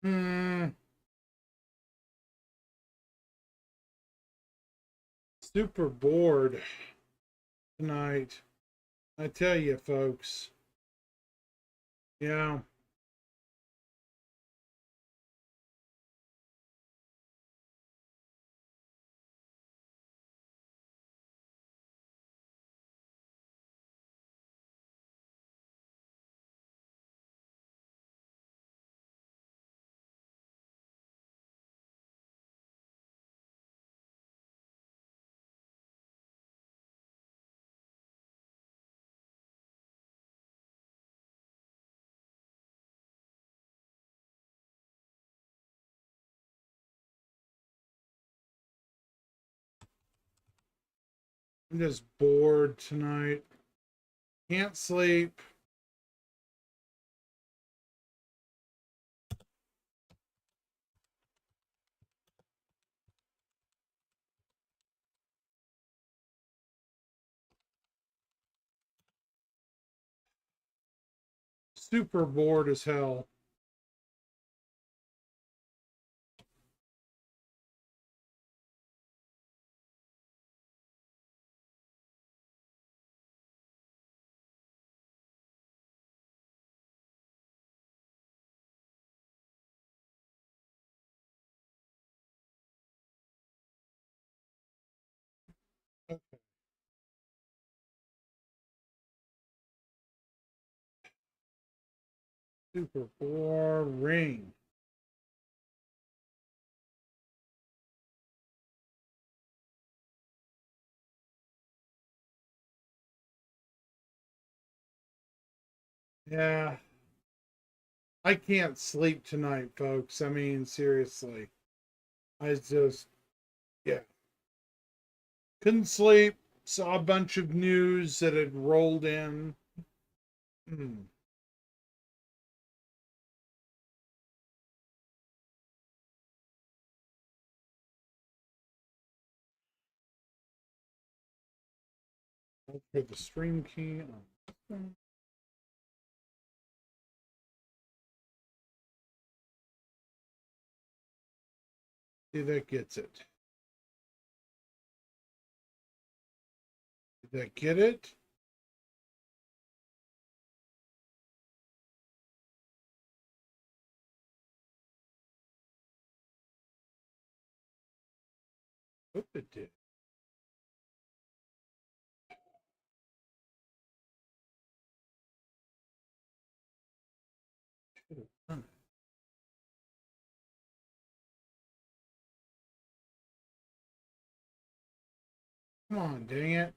Hmm. Super bored tonight. I tell you, folks. Yeah. I'm just bored tonight. Can't sleep. Super bored as hell. Super boring. Yeah. I can't sleep tonight, folks. I mean, seriously. I just, yeah. Couldn't sleep. Saw a bunch of news that had rolled in. Hmm. I'll put the stream key on. See, that gets it. Did that get it? Hope it did. Should have done it. Come on, dang it.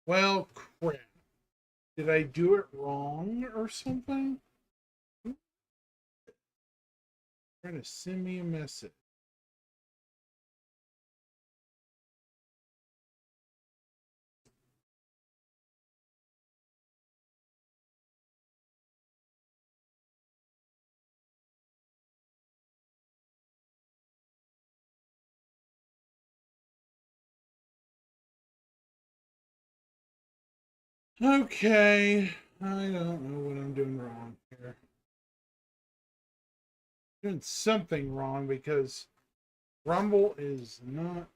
Well, crap. Did I do it wrong or something? Trying to send me a message. Okay. I don't know what I'm doing wrong here. Doing something wrong because Rumble is not.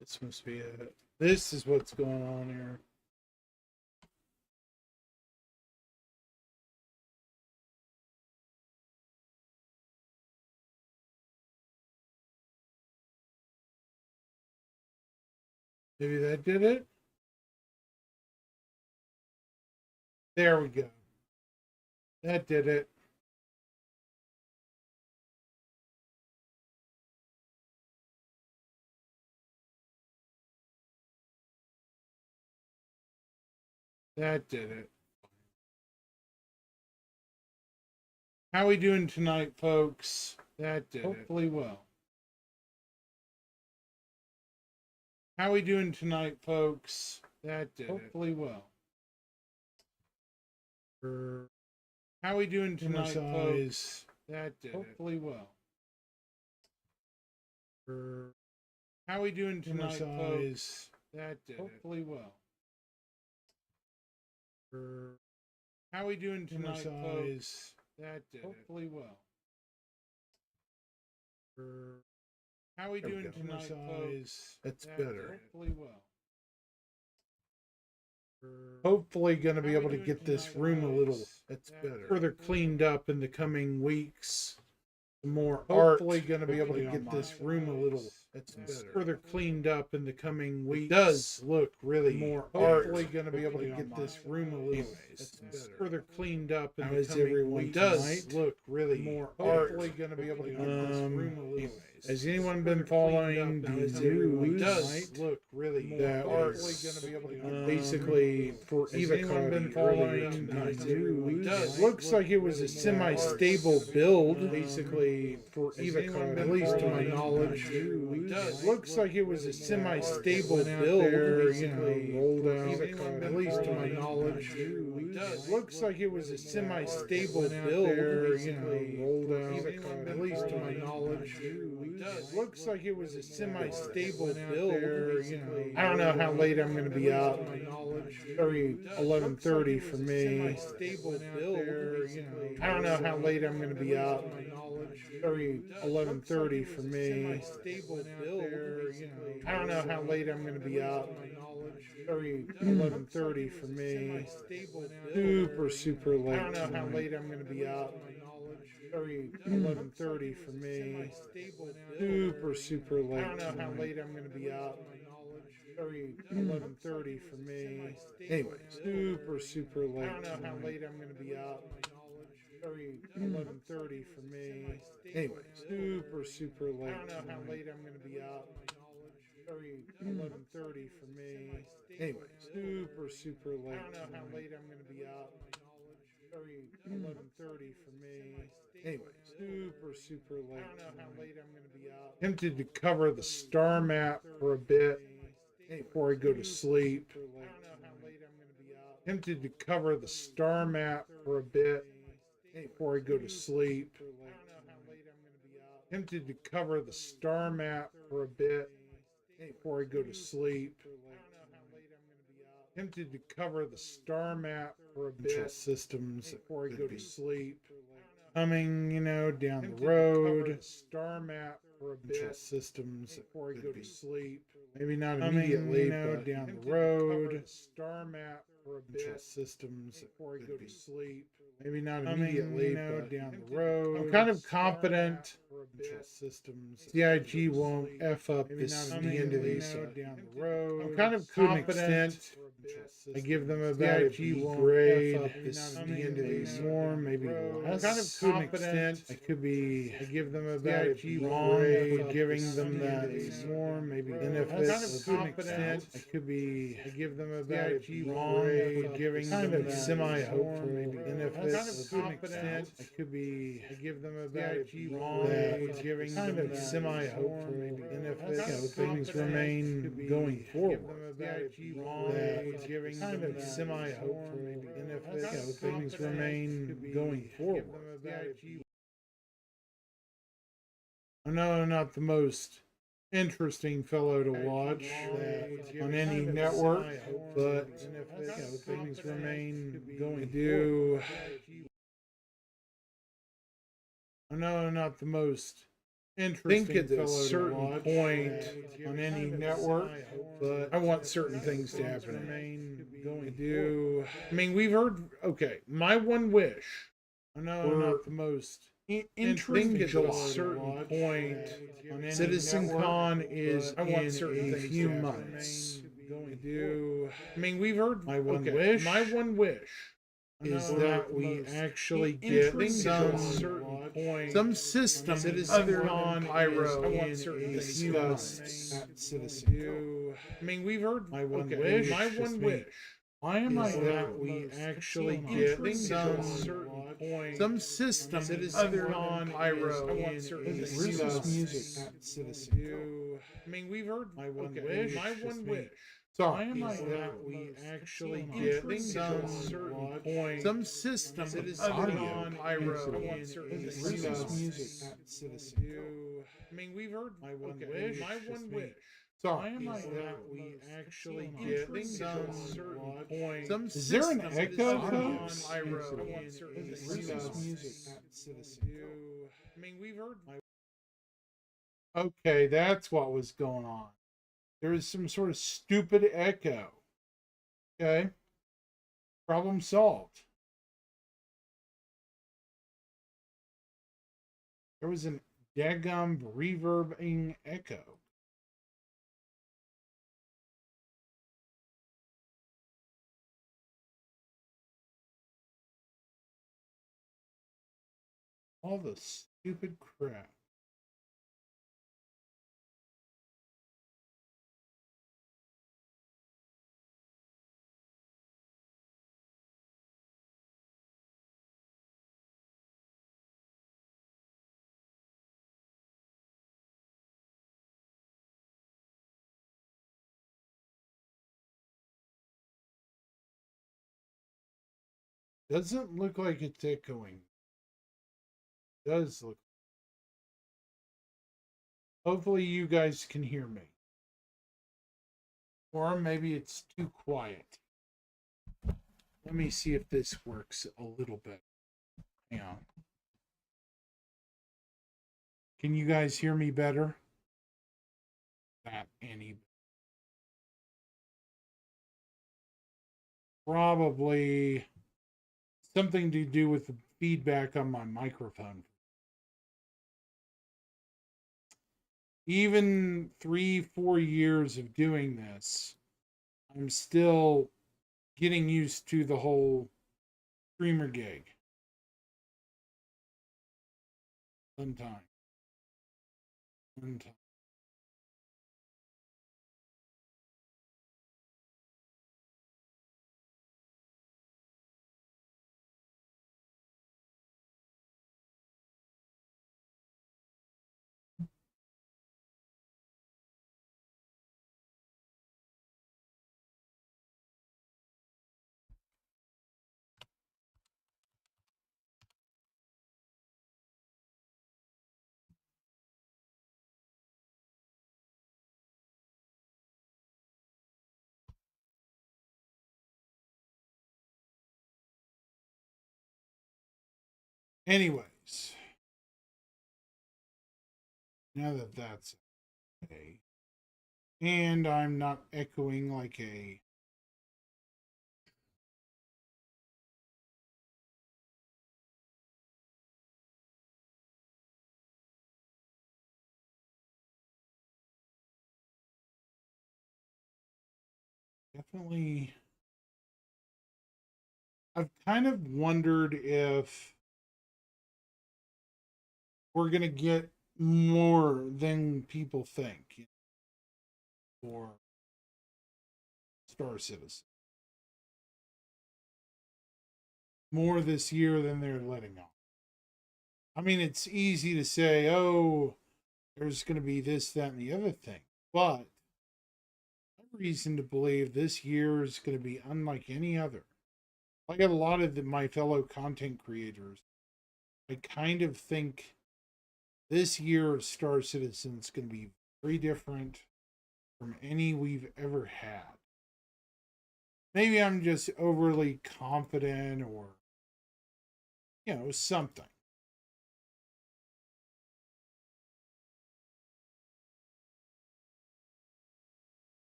This must be it. This is what's going on here. Maybe that did it? There we go. That did it. That did it. How we doing tonight, folks? That did Hopefully well. How we doing tonight, folks? That did Hopefully well. How we doing tonight, folks? That did Hopefully well. How we doing tonight, folks? That did Hopefully well. How we doing tonight, folks? That did Hopefully well. How we doing tonight, folks? That's better. Hopefully well. Hopefully going to be able to get this room a little further cleaned up in the coming weeks. More hopefully going to be able to get this room a little further cleaned up in the coming weeks. It does look really more hopefully going to be able to get this room a little further cleaned up in the coming weeks. It does look really more hopefully going to be able to get this room a little. Has anyone been following the news? It does look really that was basically for Evacard been following the news. It looks like it was a semi-stable build, basically for Evacard, at least to my knowledge. It looks like it was a semi-stable build, basically rolled out Evacard, at least to my knowledge. It looks like it was a semi-stable build, basically rolled out Evacard, at least to my knowledge. It looks like it was a semi-stable build. I don't know how late I'm going to be out. 11:30 for me. I don't know how late I'm going to be out. 11:30 for me. I don't know how late I'm going to be out. 11:30 for me. Super late. I don't know how late I'm going to be out. 11:30 for me. Super late. I don't know how late I'm going to be out. 11:30 for me. Anyway, super late. I don't know how late I'm going to be out. 11:30 for me. Anyway, super late. I don't know how late I'm going to be out. 11:30 for me. Anyway, super late. I don't know how late I'm going to be out. 11:30 for me. Anyway, super late. I don't know how late I'm going to be out. Tempted to cover the star map for a bit before I go to sleep. Tempted to cover the star map for a bit before I go to sleep. Tempted to cover the star map for a bit before I go to sleep. Tempted to cover the star map for a bit systems before I go to sleep. Coming, down the road. Star map for a bit systems before I go to sleep. Maybe not immediately, but down the road. Star map for a bit systems before I go to sleep. Maybe not immediately, but down the road. I'm kind of confident CIG won't F up the end of these. Down the road. I'm kind of confident. I give them about a B grade. The end of these more, maybe less. I'm kind of confident. I could be. I give them about a B grade for giving them that more, maybe benefits. I'm kind of confident. I could be. I give them about a B grade for giving them that semi-hopeful benefits. I'm kind of confident. I could be. I give them about a B grade for giving them that semi-hopeful benefits. Things remain going forward. Giving them semi-hopeful benefits. Things remain going forward. I know I'm not the most interesting fellow to watch on any network, but things remain going forward. I know I'm not the most interesting think at a certain point on any network, but I want certain things to happen. I mean, we've heard. Okay, my one wish. I know I'm not the most interesting at a certain point on any Citizen Con is I want certain things few months. I mean, we've heard my one wish. My one wish is that we actually get some systems that is other on Pyro discussed at Citizen. I mean, we've heard my one wish. My one wish. Why am I that we actually get some systems that is other on Pyro? Where's this music at Citizen? I mean, we've heard my one wish. My one wish. So why am I that we actually get some systems that is other on Pyro? Where's this music at Citizen? I mean, we've heard my one wish. My one wish. So why am I that we actually get some is there an echo, folks? Where's this music at Citizen? I mean, we've heard my. Okay, that's what was going on. There is some sort of stupid echo. Okay. Problem solved. There was an daggum reverbing echo. All the stupid crap. Doesn't look like it's echoing. Does look. Hopefully you guys can hear me. Or maybe it's too quiet. Let me see if this works a little bit. Hang on. Can you guys hear me better? Not any. Probably something to do with the feedback on my microphone. Even 3-4 years of doing this, I'm still getting used to the whole streamer gig. Fun time. Fun time. Anyways, now that that's okay, and I'm not echoing like a definitely. I've kind of wondered if we're going to get more than people think for Star Citizen. More this year than they're letting on. I mean, it's easy to say, oh, there's going to be this, that, and the other thing. But I have reason to believe this year is going to be unlike any other. I got a lot of my fellow content creators. I kind of think this year of Star Citizen is going to be very different from any we've ever had. Maybe I'm just overly confident or, something.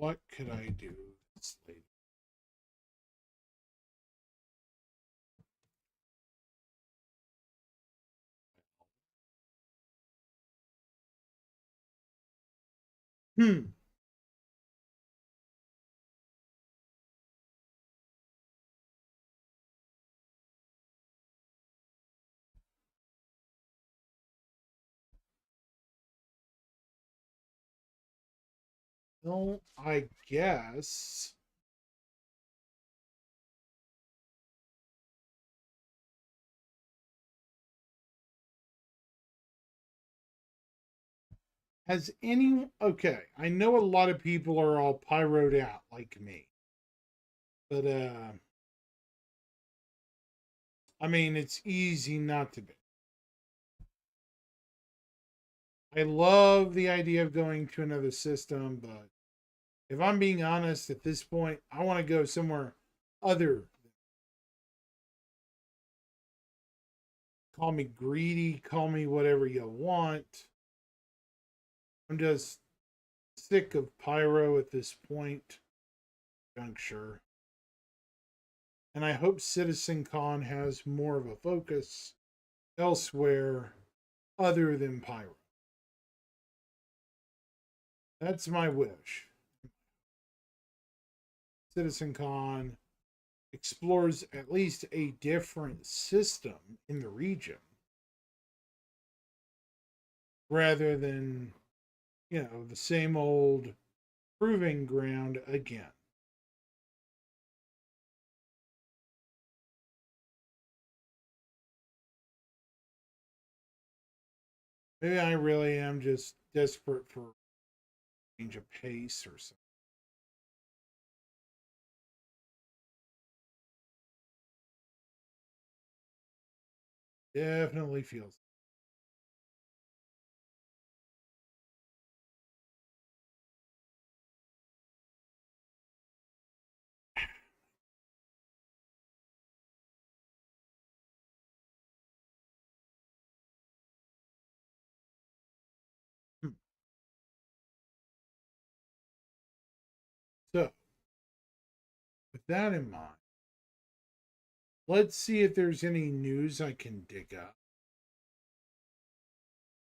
What could I do this late? Hmm. Well, I guess. Has any okay, I know a lot of people are all pyroed out like me. But I mean it's easy not to be. I love the idea of going to another system, but if I'm being honest at this point, I want to go somewhere other. Call me greedy, call me whatever you want. I'm just sick of pyro at this point, juncture. And I hope CitizenCon has more of a focus elsewhere other than pyro. That's my wish. CitizenCon explores at least a different system in the region rather than, the same old proving ground again. Maybe I really am just desperate for a change of pace or something. Definitely feels. Hmm. So, with that in mind, let's see if there's any news I can dig up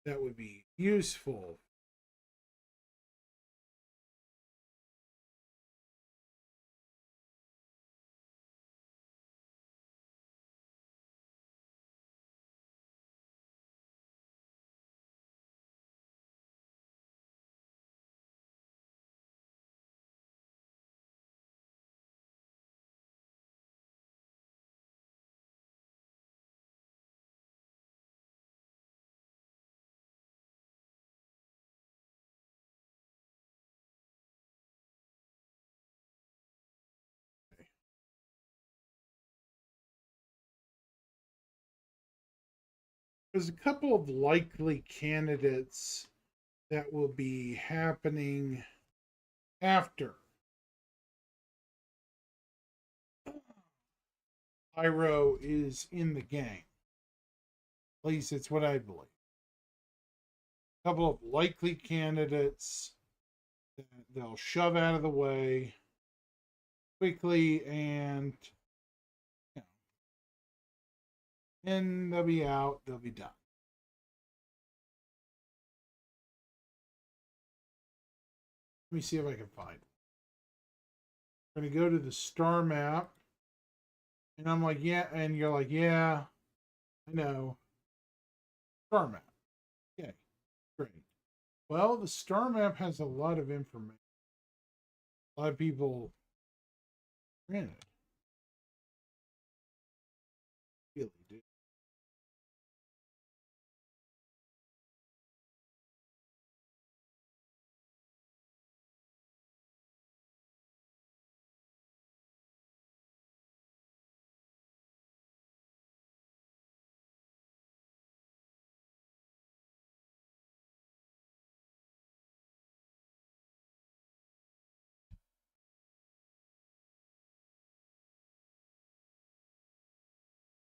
that would be useful. There's a couple of likely candidates that will be happening after Pyro is in the game. At least it's what I believe. A couple of likely candidates that they'll shove out of the way quickly, and you know, then they'll be out, they'll be done. Let me see if I can find it. I'm going to go to the star map, and I'm like, yeah, and you're like, yeah, I know. Star map. Okay, great. Well, the star map has a lot of information. A lot of people, granted, really do.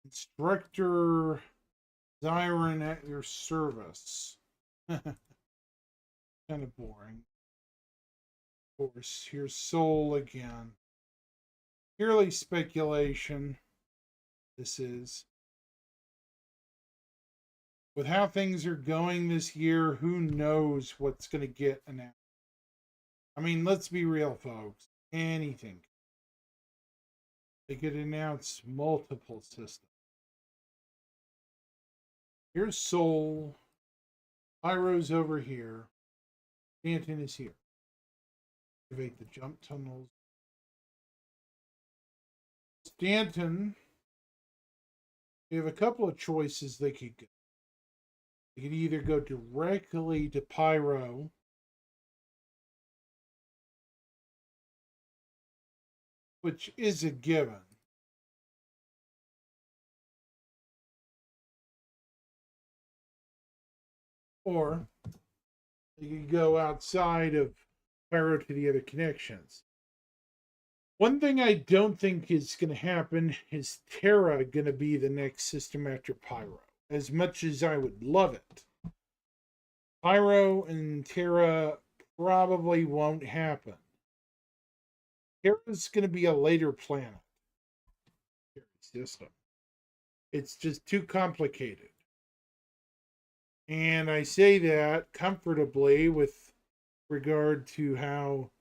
Instructor Zyron at your service. Kind of boring. Of course, here's Sol again. Purely speculation. This is. With how things are going this year, who knows what's going to get announced? I mean, let's be real, folks. Anything. They could announce multiple systems. Here's Sol. Pyro's over here. Stanton is here. Activate the jump tunnels. Stanton, we have a couple of choices they could go. They could either go directly to Pyro, which is a given. Or they could go outside of Pyro to the other connections. One thing I don't think is going to happen is Terra going to be the next system after Pyro. As much as I would love it, Pyro and Terra probably won't happen. Terra's going to be a later planet system. It's just too complicated. And I say that comfortably with regard to how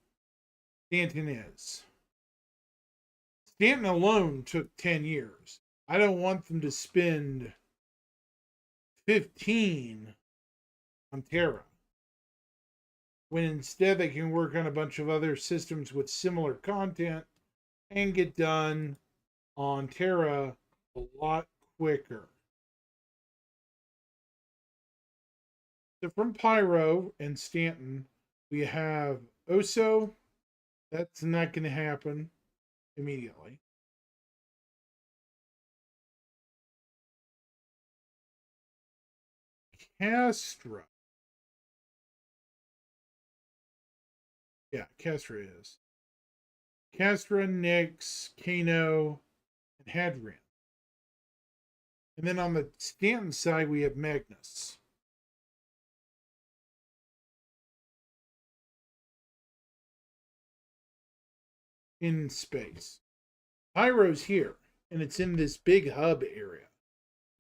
Stanton is. Stanton alone took 10 years. I don't want them to spend 15 on Terra, when instead they can work on a bunch of other systems with similar content and get done on Terra a lot quicker. So from Pyro and Stanton, we have Oso. That's not going to happen immediately. Castra. Yeah, Castra is. Castra, Nyx, Kano, and Hadrian. And then on the Stanton side, we have Magnus. In space. Pyro's here, and it's in this big hub area.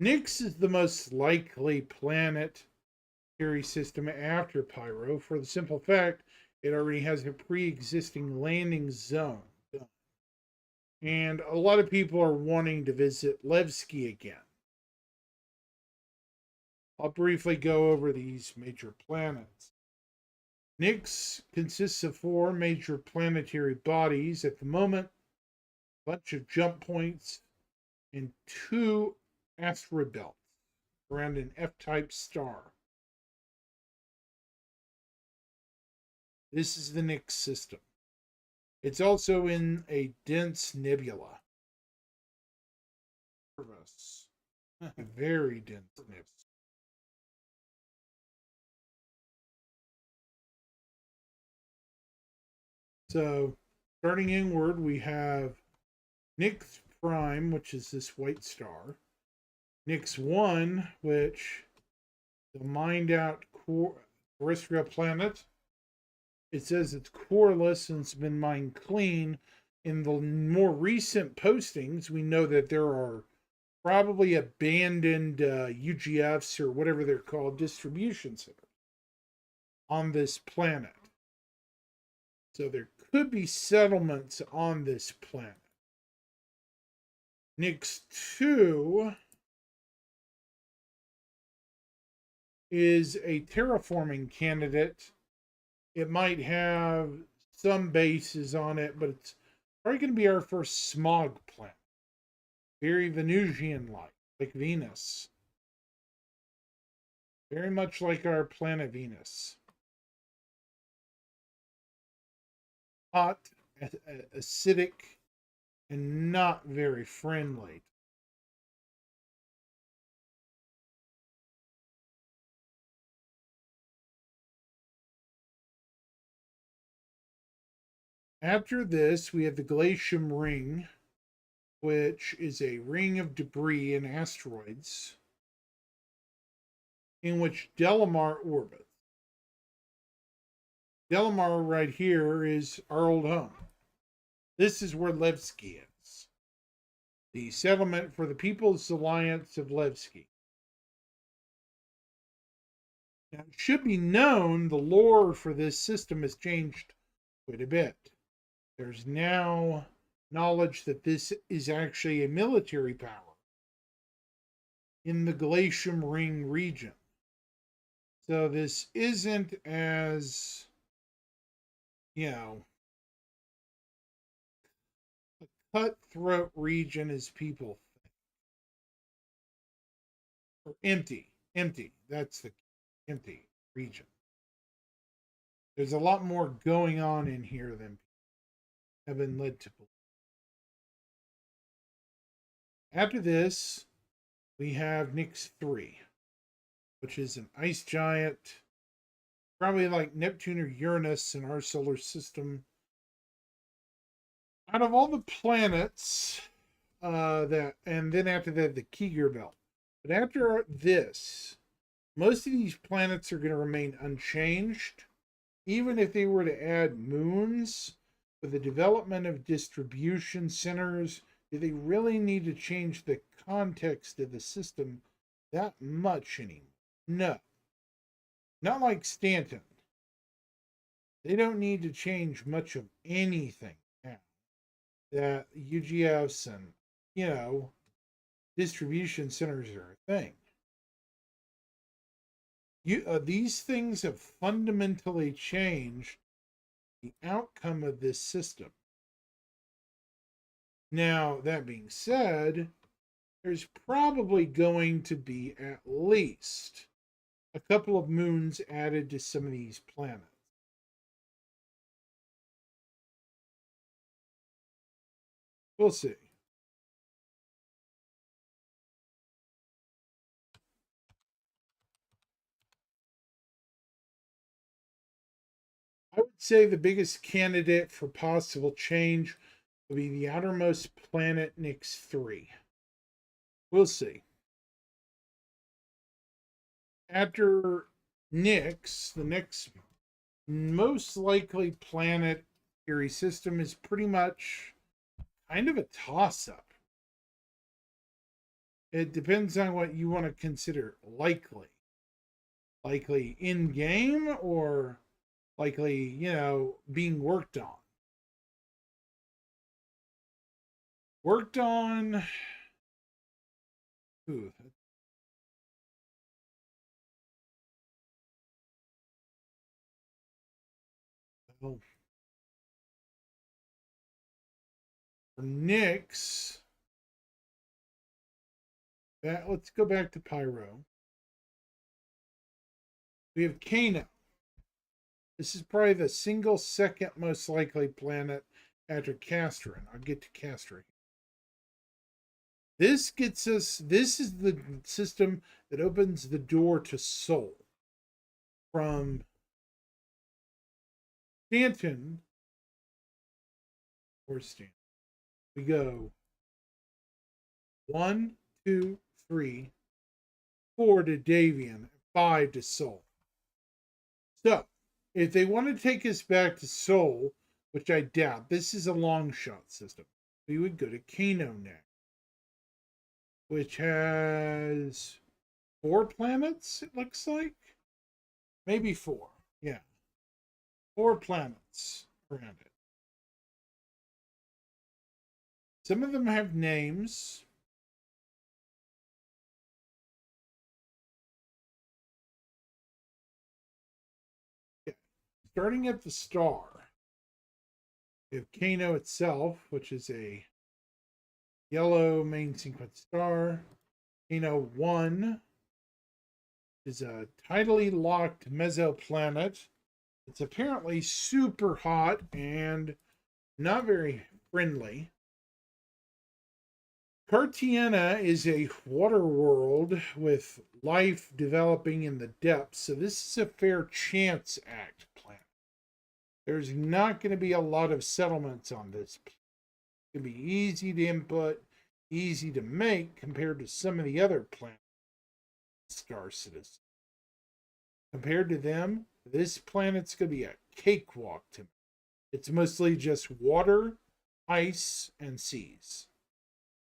Nyx is the most likely planetary system after Pyro for the simple fact it already has a pre-existing landing zone. And a lot of people are wanting to visit Levski again. I'll briefly go over these major planets. Nyx consists of 4 major planetary bodies at the moment, a bunch of jump points, and 2 asteroid belts around an F-type star. This is the Nyx system. It's also in a dense nebula. Very dense nebula. So, starting inward, we have Nyx Prime, which is this white star. Nyx 1, which the mined out terrestrial planet. It says it's coreless and it's been mined clean. In the more recent postings, we know that there are probably abandoned UGFs or whatever they're called, distribution centers on this planet. So there could be settlements on this planet. Nyx 2 is a terraforming candidate. It might have some bases on it, but it's probably going to be our first smog planet. Very Venusian-like Venus. Very much like our planet Venus. Hot, acidic, and not very friendly. After this, we have the Glacium Ring, which is a ring of debris and asteroids in which Delamar orbits. Delamar right here is our old home. This is where Levski is. The settlement for the People's Alliance of Levski. Now, it should be known the lore for this system has changed quite a bit. There's now knowledge that this is actually a military power in the Glacium Ring region. So this isn't as, a cutthroat region as people think. Or empty. That's the empty region. There's a lot more going on in here than have been led to believe. After this, we have Nyx 3, which is an ice giant, probably like Neptune or Uranus in our solar system. Out of all the planets, and then after that, the Keegar Belt. But after this, most of these planets are going to remain unchanged. Even if they were to add moons for the development of distribution centers, do they really need to change the context of the system that much anymore? No. Not like Stanton. They don't need to change much of anything now. That UGFs and, distribution centers are a thing. These things have fundamentally changed the outcome of this system. Now, that being said, there's probably going to be at least a couple of moons added to some of these planets. We'll see. I would say the biggest candidate for possible change will be the outermost planet, Nyx 3. We'll see. After Nyx, the next most likely planet theory system is pretty much kind of a toss-up. It depends on what you want to consider likely. Likely in game or likely, being worked on. Worked on. Ooh. Oh. For Nyx, let's go back to Pyro. We have Kano. This is probably the single second most likely planet after Castoran. I'll get to Castoran. This is the system that opens the door to Sol. From Stanton, we go 1, 2, 3, 4 to Davian, 5 to Sol. So, if they want to take us back to Sol, which I doubt, this is a long shot system, we would go to Kano next, which has 4 planets, it looks like. Maybe 4. Yeah. 4 planets around it. Some of them have names. Yeah. Starting at the star, we have Kano itself, which is a yellow main sequence star. Kano 1 is a tidally locked mesoplanet. It's apparently super hot and not very friendly. Cartiana is a water world with life developing in the depths, so this is a fair chance act planet. There's not going to be a lot of settlements on this. It's going to be easy to input, easy to make compared to some of the other planets, star citizens. Compared to them, this planet's going to be a cakewalk to me. It's mostly just water, ice, and seas.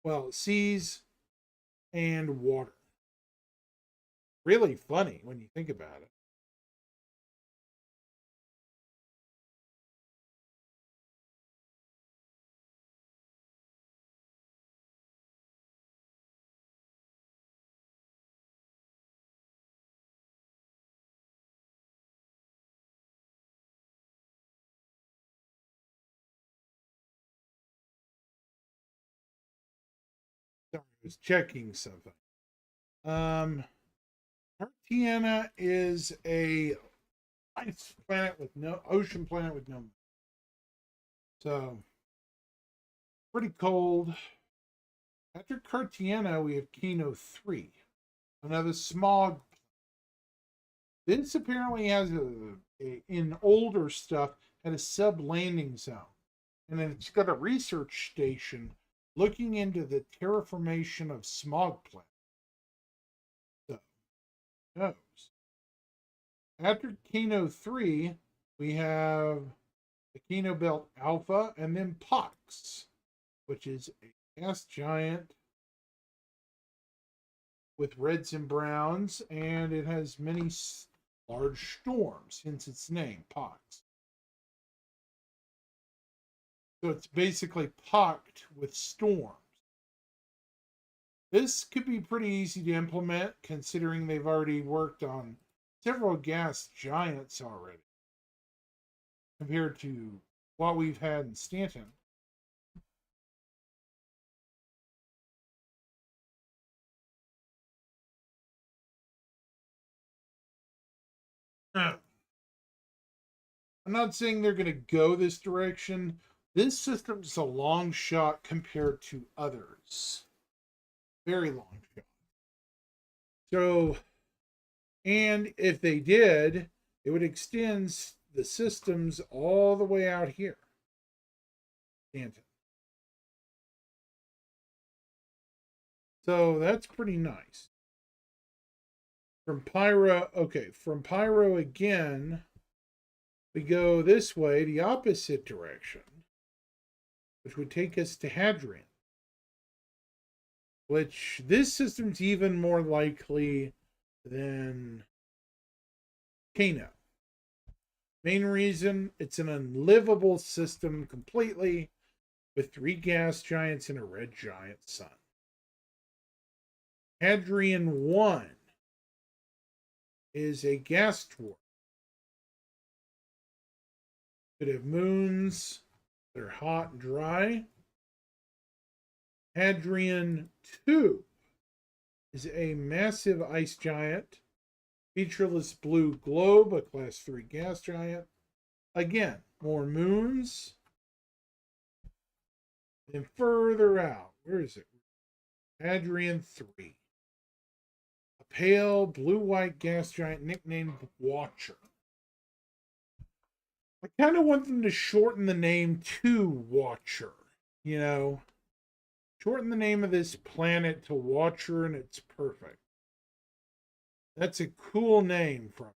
Well, seas and water. Really funny when you think about it. Sorry, I was checking something. Artiana is a ice planet with no ocean planet with no. So pretty cold. After Cartiana, we have Kino 3, another smog. This apparently has in older stuff had a sub landing zone, and then it's got a research station looking into the terraformation of smog planets. So, who knows? After Kino 3, we have the Kino Belt Alpha, and then Pox, which is a gas giant with reds and browns, and it has many large storms, hence its name, Pox. So it's basically pocked with storms. This could be pretty easy to implement, considering they've already worked on several gas giants already, compared to what we've had in Stanton. I'm not saying they're going to go this direction. This system's a long shot compared to others. Very long shot. So, and if they did, it would extend the systems all the way out here. Stanton. So that's pretty nice. From Pyro, okay, from Pyro again, we go this way, the opposite direction, which would take us to Hadrian. Which this system's even more likely than Kano. Main reason, it's an unlivable system completely, with 3 gas giants and a red giant sun. Hadrian 1 is a gas dwarf. Could have moons that are hot and dry. Hadrian 2 is a massive ice giant. Featureless blue globe, a class 3 gas giant. Again, more moons. And further out, where is it? Hadrian 3. A pale blue-white gas giant nicknamed Watcher. I kind of want them to shorten the name to Watcher, you know. Shorten the name of this planet to Watcher and it's perfect. That's a cool name from it.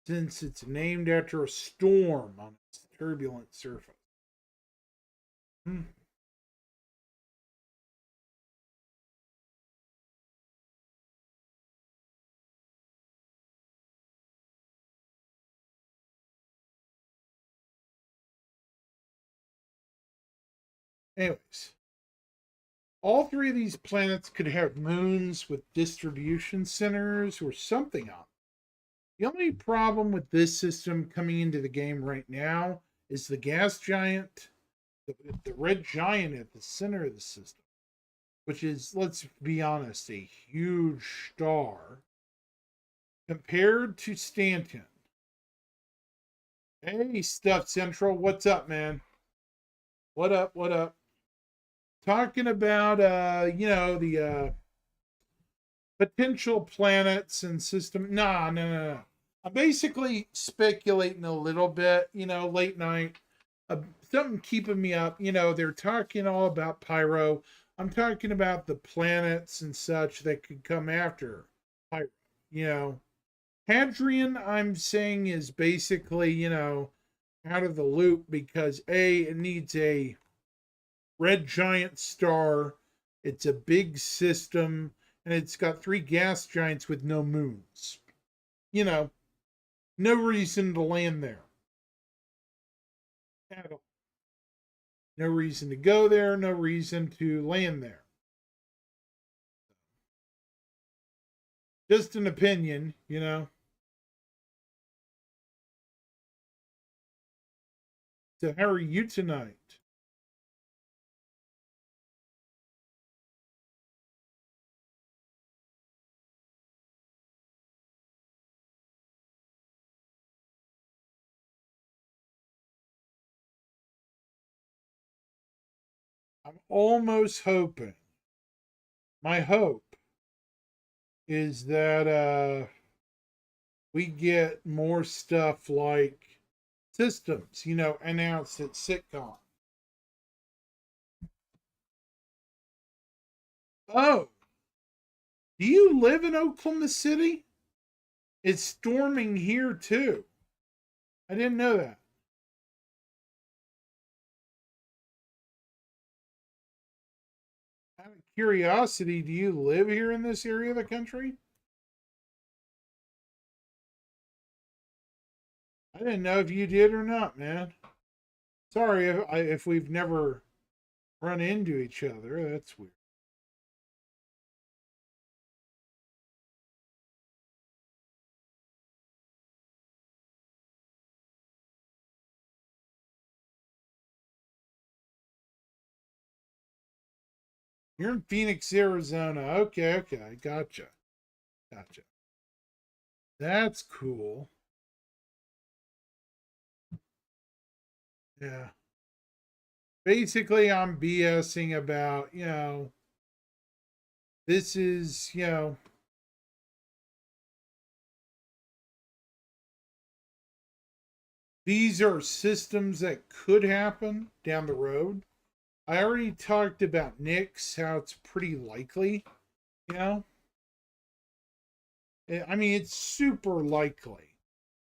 Since it's named after a storm on its turbulent surface. Anyways, all 3 of these planets could have moons with distribution centers or something on them. The only problem with this system coming into the game right now is the gas giant, the red giant at the center of the system, which is, let's be honest, a huge star compared to Stanton. Hey, Stuff Central, what's up, man? What up? What up? Talking about, the potential planets and system. No. I'm basically speculating a little bit, late night. Something keeping me up. They're talking all about Pyro. I'm talking about the planets and such that could come after Pyro. Hadrian, I'm saying, is basically, out of the loop because A, it needs a red giant star, it's a big system, and it's got three gas giants with no moons. No reason to land there at all. No reason to go there, no reason to land there. Just an opinion. So, how are you tonight? I'm almost hoping. My hope is that we get more stuff like systems, announced at sitcom. Oh, do you live in Oklahoma City? It's storming here too. I didn't know that. Out of curiosity, do you live here in this area of the country? I didn't know if you did or not, man. Sorry if we've never run into each other. That's weird. You're in Phoenix, Arizona. Okay, okay. Gotcha. Gotcha. That's cool. Yeah. Basically, I'm BSing about, this is, these are systems that could happen down the road. I already talked about Nix, how it's pretty likely, you know? I mean, it's super likely,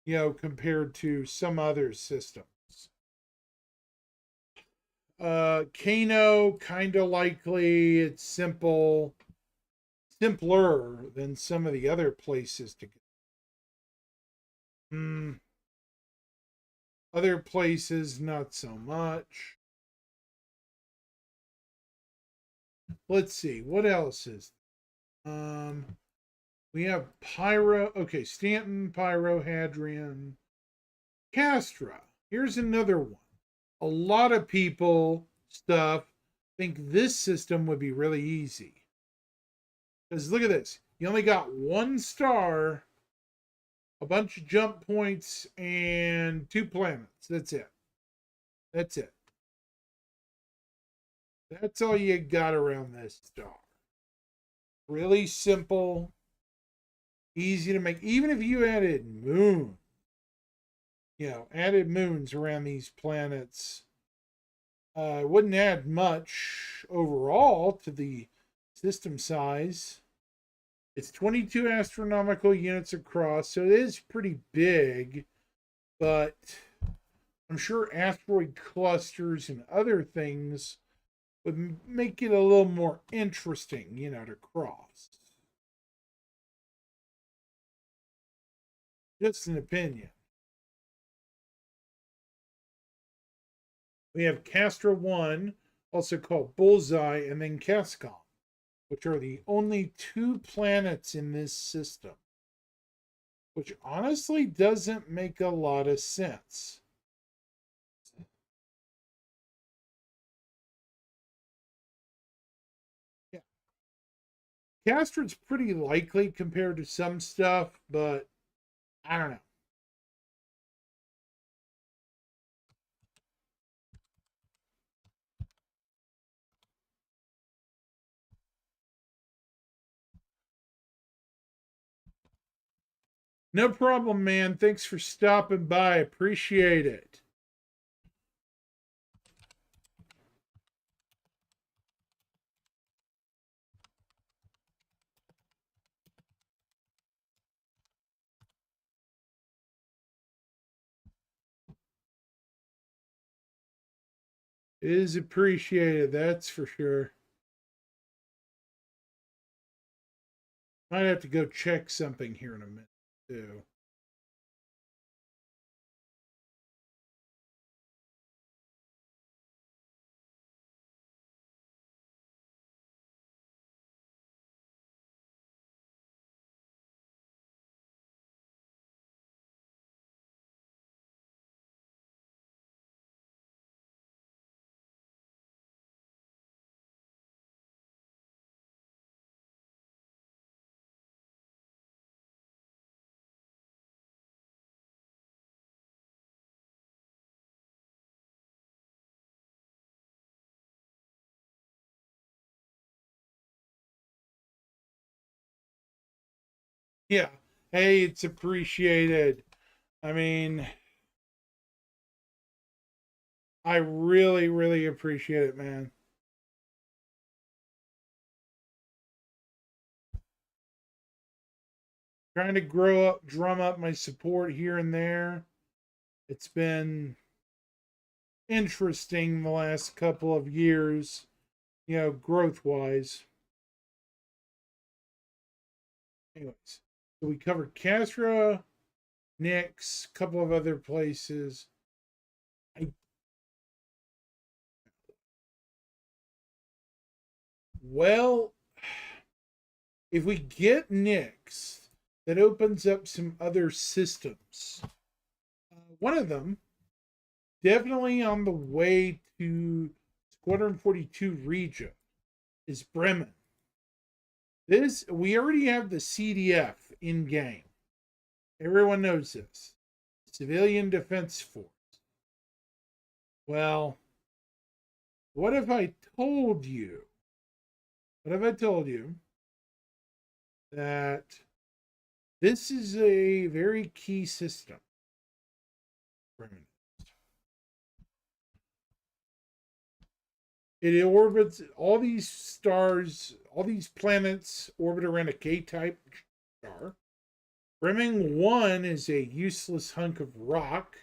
compared to some other systems. Kano, kind of likely. It's simpler than some of the other places to go. Other places, not so much. Let's see, what else is we have Pyro. Okay, Stanton, Pyro, Hadrian, Castra. Here's another one. A lot of people think this system would be really easy. Because look at this. You only got one star, a bunch of jump points, and two planets. That's it. That's it. That's all you got around this star. Really simple, easy to make. Even if you added added moons around these planets, wouldn't add much overall to the system size. It's 22 astronomical units across, so it is pretty big, but I'm sure asteroid clusters and other things would make it a little more interesting, to cross. Just an opinion. We have Castra 1, also called Bullseye, and then Cascom, which are the only two planets in this system, which honestly doesn't make a lot of sense. Yeah. Castra's pretty likely compared to some stuff, but I don't know. No problem, man. Thanks for stopping by. Appreciate it. It is appreciated, that's for sure. Might have to go check something here in a minute, too. Yeah. Hey, it's appreciated. I mean, I really, really appreciate it, man. Trying to drum up my support here and there. It's been interesting the last couple of years, growth wise. Anyways, so we covered Castra, Nix, a couple of other places. Well, if we get Nix, that opens up some other systems. One of them, definitely on the way to Squadron 42 region, is Bremen. This, we already have the CDF in game. Everyone knows this. Civilian Defense Force. Well, what if I told you? What if I told you that this is a very key system? It orbits all these stars, all these planets orbit around a K-type star. Bremen 1 is a useless hunk of rock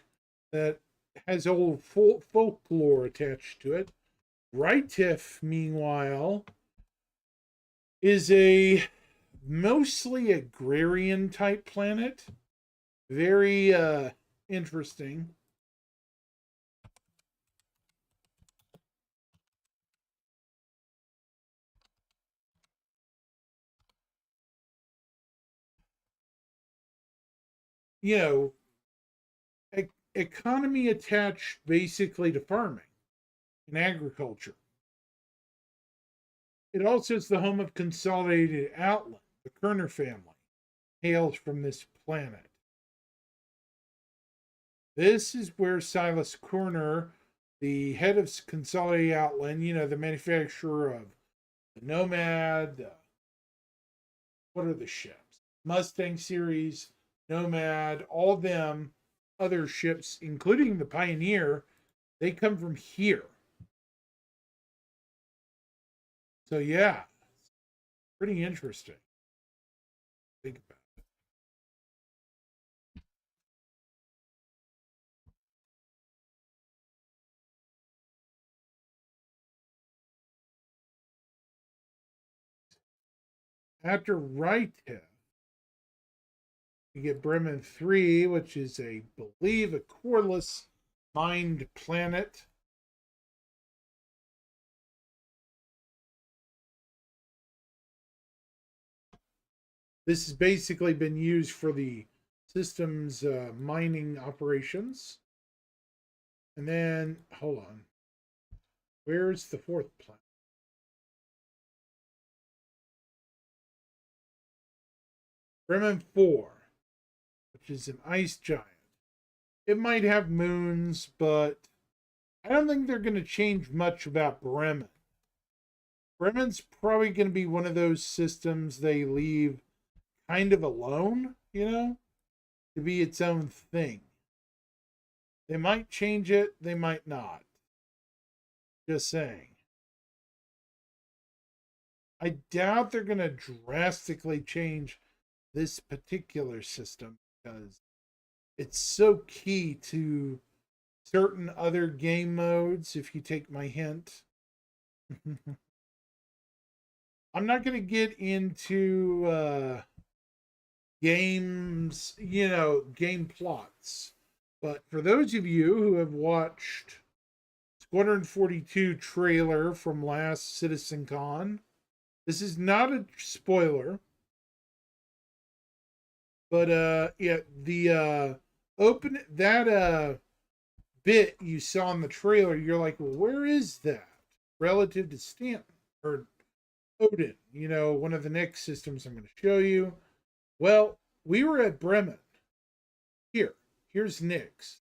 that has old folklore attached to it. Rytif, meanwhile, is a mostly agrarian type planet. Very interesting. You know, economy attached basically to farming and agriculture. It also is the home of Consolidated Outland. The Kerner family hails from this planet. This is where Silas Kerner, the head of Consolidated Outland, the manufacturer of the Nomad, what are the ships? Mustang series, Nomad, all them other ships, including the Pioneer, they come from here. So yeah, pretty interesting. Think about it. After Rytif, you get Bremen 3, which is believe a coreless mined planet. This has basically been used for the system's mining operations. And then, hold on. Where's the fourth planet? Bremen 4, which is an ice giant. It might have moons, but I don't think they're going to change much about Bremen. Bremen's probably going to be one of those systems they leave kind of alone, to be its own thing. They might change it, they might not. Just saying. I doubt they're going to drastically change this particular system because it's so key to certain other game modes, if you take my hint. I'm not going to get into games, game plots. But for those of you who have watched Squadron 42 trailer from last CitizenCon, this is not a spoiler, but yeah, the open that bit you saw in the trailer, you're like, well, where is that relative to Stanton or Odin? One of the next systems I'm going to show you. Well, we were at Bremen. Here's Nyx.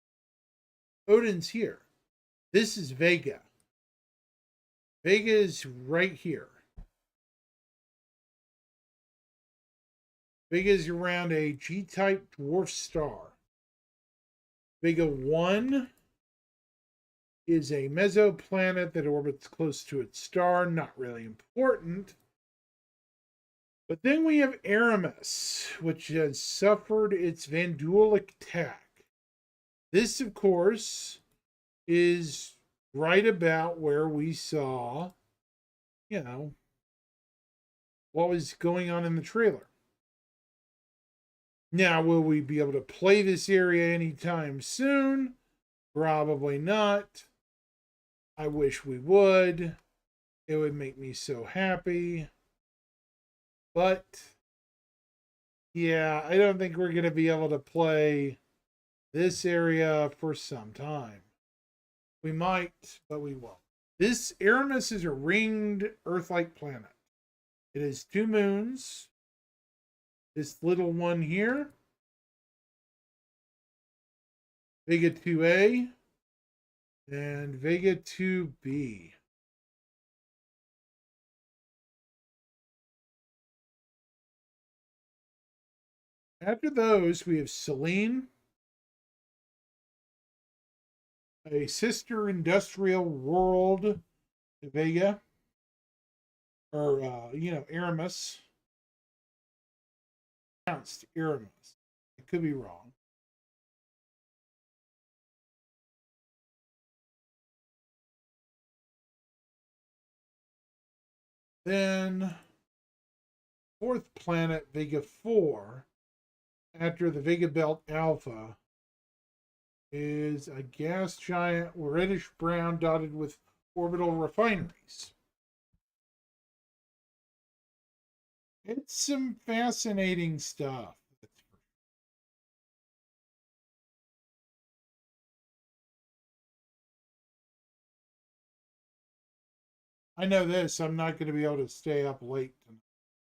Odin's here. This is Vega. Vega is right here. Vega is around a G-type dwarf star. Vega 1 is a mesoplanet that orbits close to its star. Not really important. But then we have Aramis, which has suffered its Vanduul attack. This, of course, is right about where we saw, what was going on in the trailer. Now, will we be able to play this area anytime soon? Probably not. I wish we would. It would make me so happy. But, yeah, I don't think we're going to be able to play this area for some time. We might, but we won't. This Aramis is a ringed Earth-like planet. It has 2 moons. This little one here, Vega 2A, and Vega 2B. After those, we have Selene, a sister industrial world to Vega, or, Aramis. Pronounced Aramis. I could be wrong. Then, 4th planet, Vega 4, after the Vega Belt Alpha, is a gas giant, reddish brown, dotted with orbital refineries. It's some fascinating stuff. I know this, I'm not going to be able to stay up late to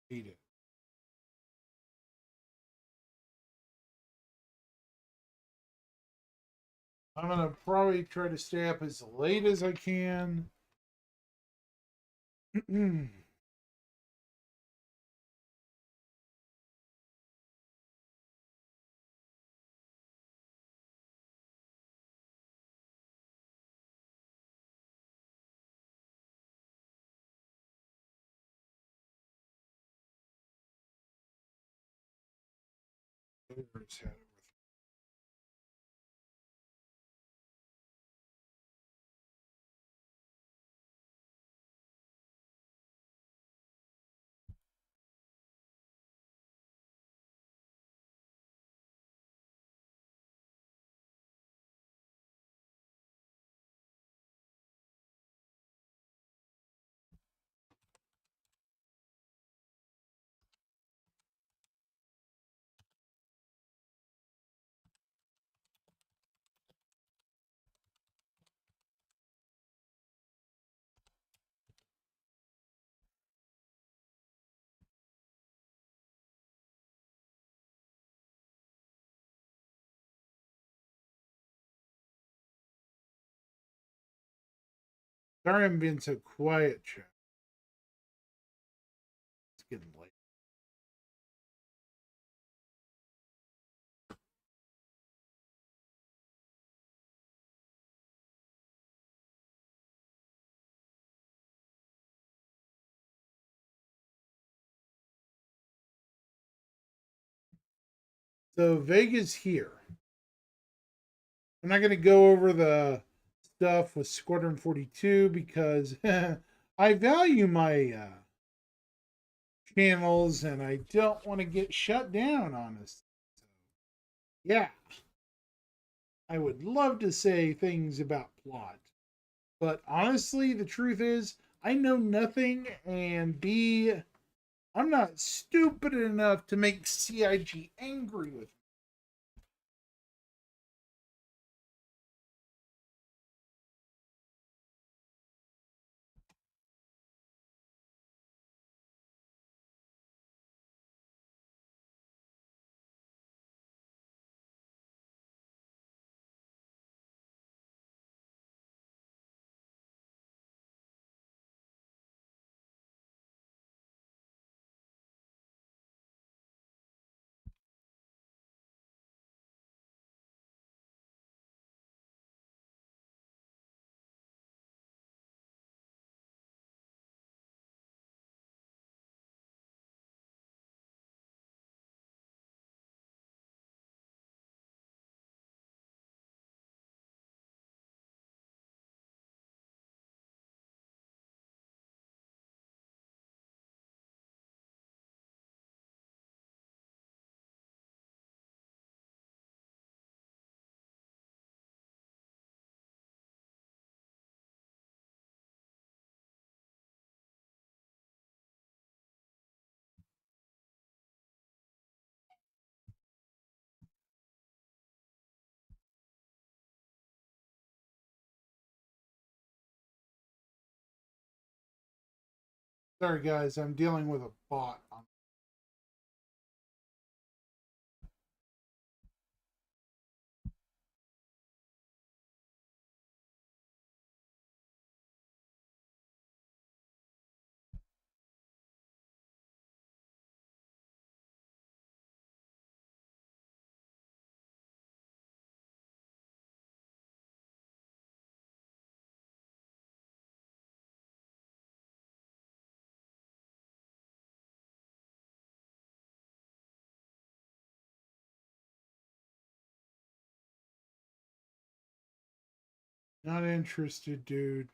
beat it. I'm going to probably try to stay up as late as I can. Sorry I'm being so quiet, chat. It's getting late. So Vega's here. I'm not going to go over the stuff with Squadron 42 because I value my channels and I don't want to get shut down, honestly. So, yeah, I would love to say things about plot, but honestly, the truth is, I know nothing, and B, I'm not stupid enough to make CIG angry with me. Sorry, guys, I'm dealing with a bot. Not interested, dude.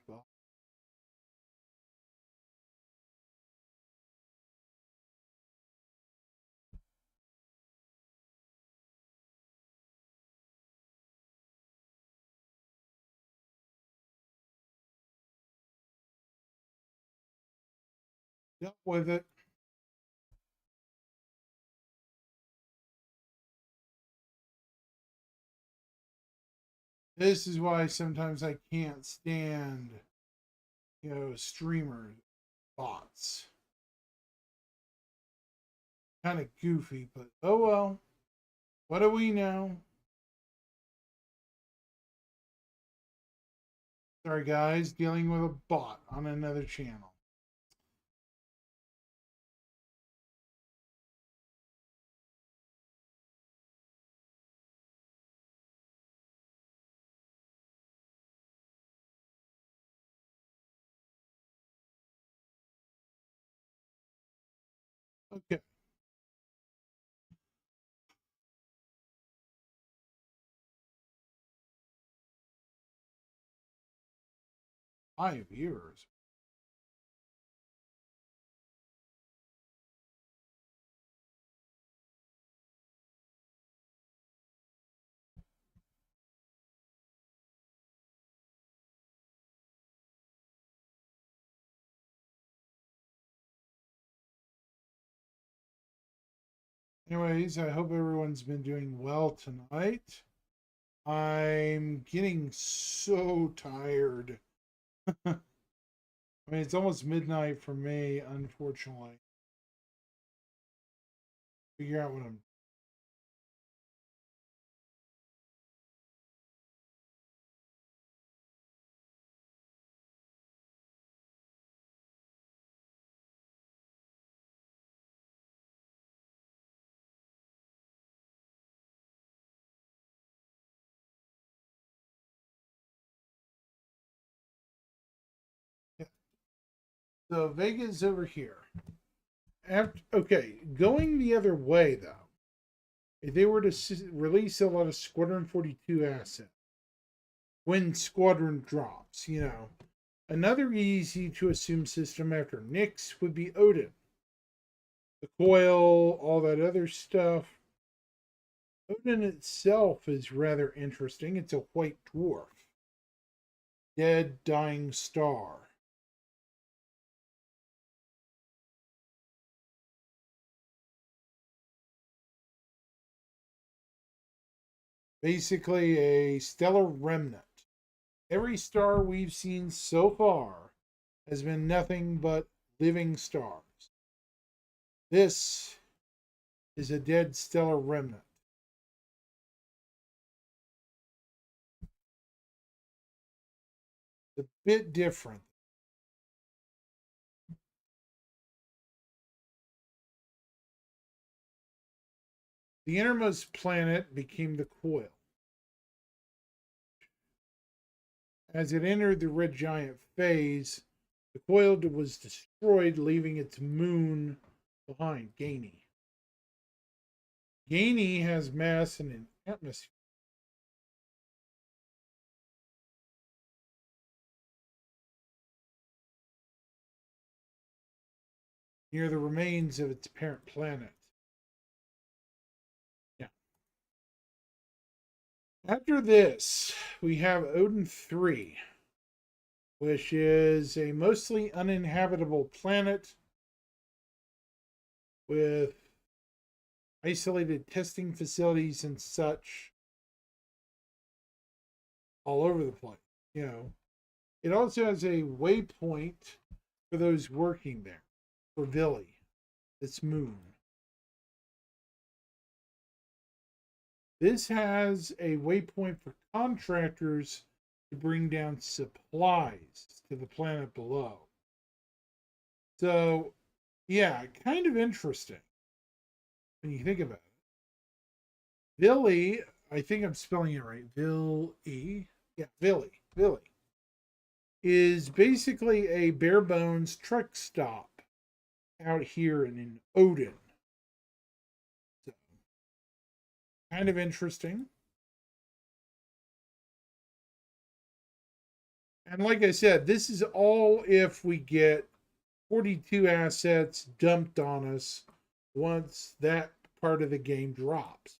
Dealt with it. This is why sometimes I can't stand, streamer bots. Kind of goofy, but oh well. What do we know? Sorry, guys, dealing with a bot on another channel. Okay. Hi, viewers. Anyways, I hope everyone's been doing well tonight. I'm getting so tired. I mean, it's almost midnight for me, unfortunately. Figure out what I'm. Yeah. So Vega's over here. Okay, going the other way though, if they were to release a lot of Squadron 42 assets, when Squadron drops, Another easy to assume system after Nyx would be Odin. The coil, all that other stuff. Odin itself is rather interesting. It's a white dwarf. Dead, dying star. Basically a stellar remnant. Every star we've seen so far has been nothing but living stars. This is a dead stellar remnant. A bit different. The innermost planet became the coil. As it entered the red giant phase, the coil was destroyed, leaving its moon behind, Gainy. Gainy has mass and an atmosphere. Near the remains of its parent planet. Yeah. After this, we have Odin 3, which is a mostly uninhabitable planet with isolated testing facilities and such all over the place. It also has a waypoint for those working there, for Vili, its moon. This has a waypoint for contractors to bring down supplies to the planet below. So, yeah, kind of interesting when you think about it. Vili, I think I'm spelling it right. Vili. Yeah, Vili. Is basically a bare bones truck stop out here in Odin. So, kind of interesting. And like I said, this is all if we get 42 assets dumped on us once that part of the game drops.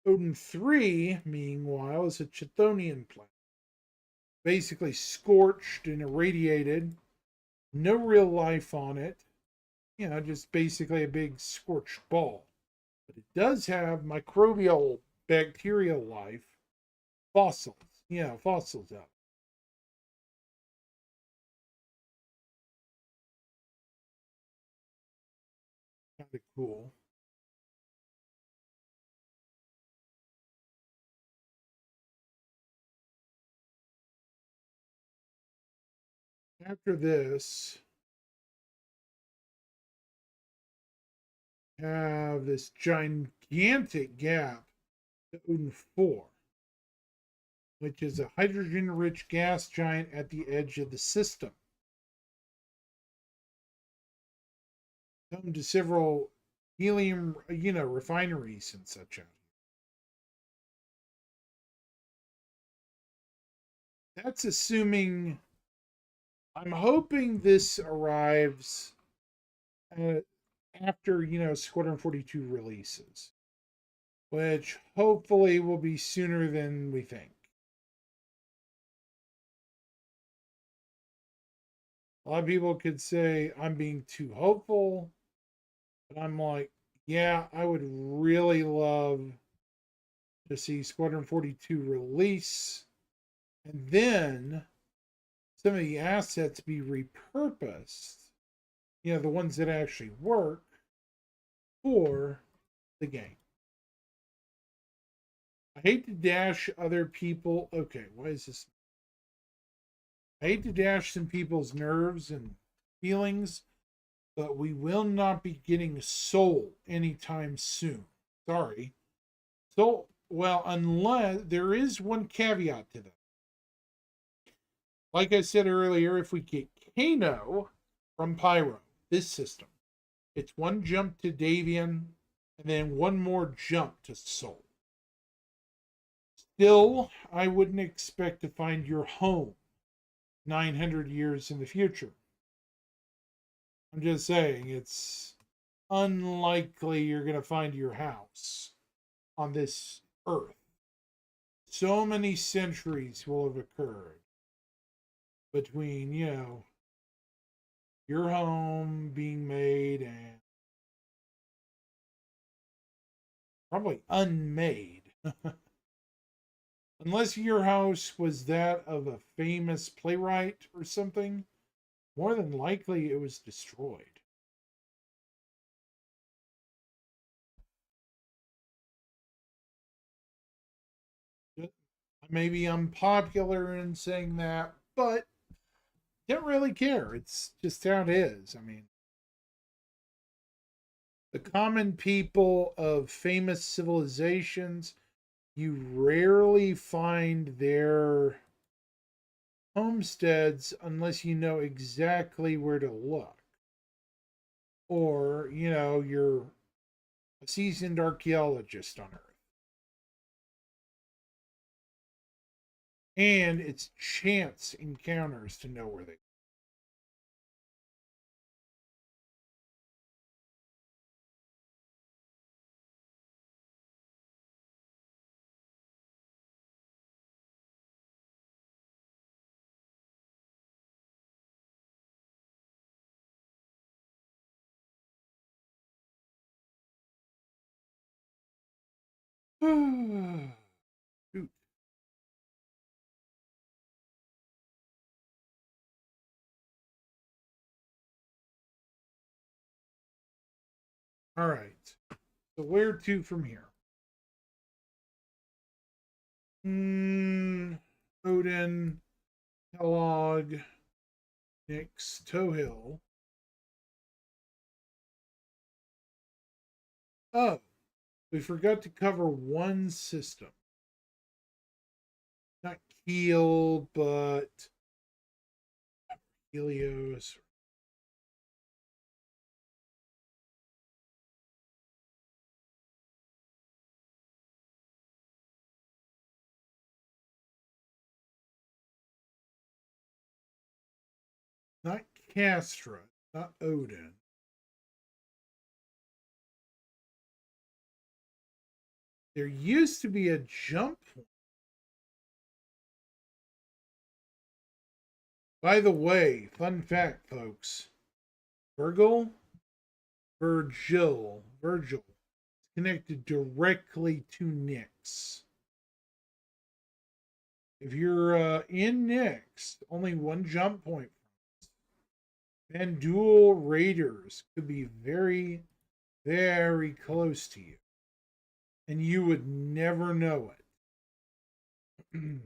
Odin 3, meanwhile, is a Chthonian planet. Basically scorched and irradiated. No real life on it. Just basically a big scorched ball. But it does have microbial bacterial life. Fossils. Fossils out. Kind of cool. After this, have this gigantic gap to Odin 4, which is a hydrogen-rich gas giant at the edge of the system. Home to several helium, refineries and such out here. That's assuming. I'm hoping this arrives after Squadron 42 releases, which hopefully will be sooner than we think. A lot of people could say I'm being too hopeful, but I'm like, yeah, I would really love to see Squadron 42 release and then some of the assets be repurposed, the ones that actually work for the game. I hate to dash other people. Okay, why is this? I hate to dash some people's nerves and feelings, but we will not be getting Soul anytime soon. Sorry. So, well, unless there is one caveat to that. Like I said earlier, if we get Kano from Pyro, this system, it's one jump to Davian and then one more jump to Soul. Still, I wouldn't expect to find your home 900 years in the future. I'm just saying, it's unlikely you're going to find your house on this earth. So many centuries will have occurred between, your home being made and probably unmade. Unless your house was that of a famous playwright or something, more than likely it was destroyed. Maybe I'm popular in saying that, but don't really care. It's just how it is. I mean, the common people of famous civilizations, you rarely find their homesteads unless you know exactly where to look. Or, you're a seasoned archaeologist on Earth. And it's chance encounters to know where they go. Shoot. All right. So where to from here? Odin, Kellogg, Nix, Tohill. Oh, we forgot to cover one system. Not Keel, but Helios. Not Castra. Not Odin. There used to be a jump point. By the way, fun fact, folks. Virgil, connected directly to Nyx. If you're in Nyx, only one jump point. Vanduul raiders could be very, very close to you, and you would never know it.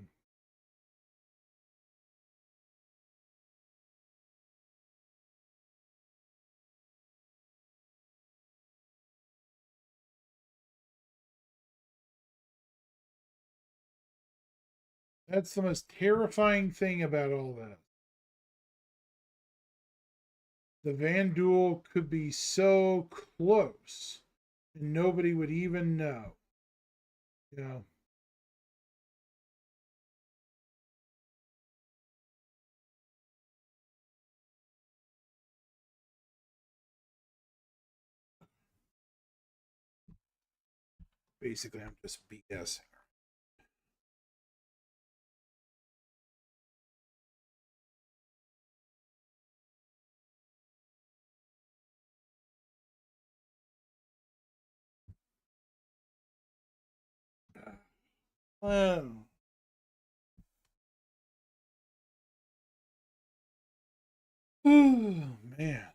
That's the most terrifying thing about all that. The Vanduul could be so close, and nobody would even know. You know, basically, I'm just BSing. Oh, oh man.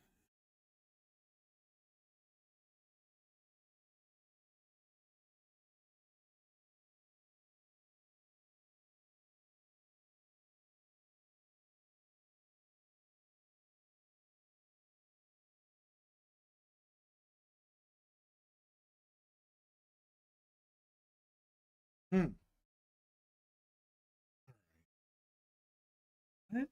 Hmm. What?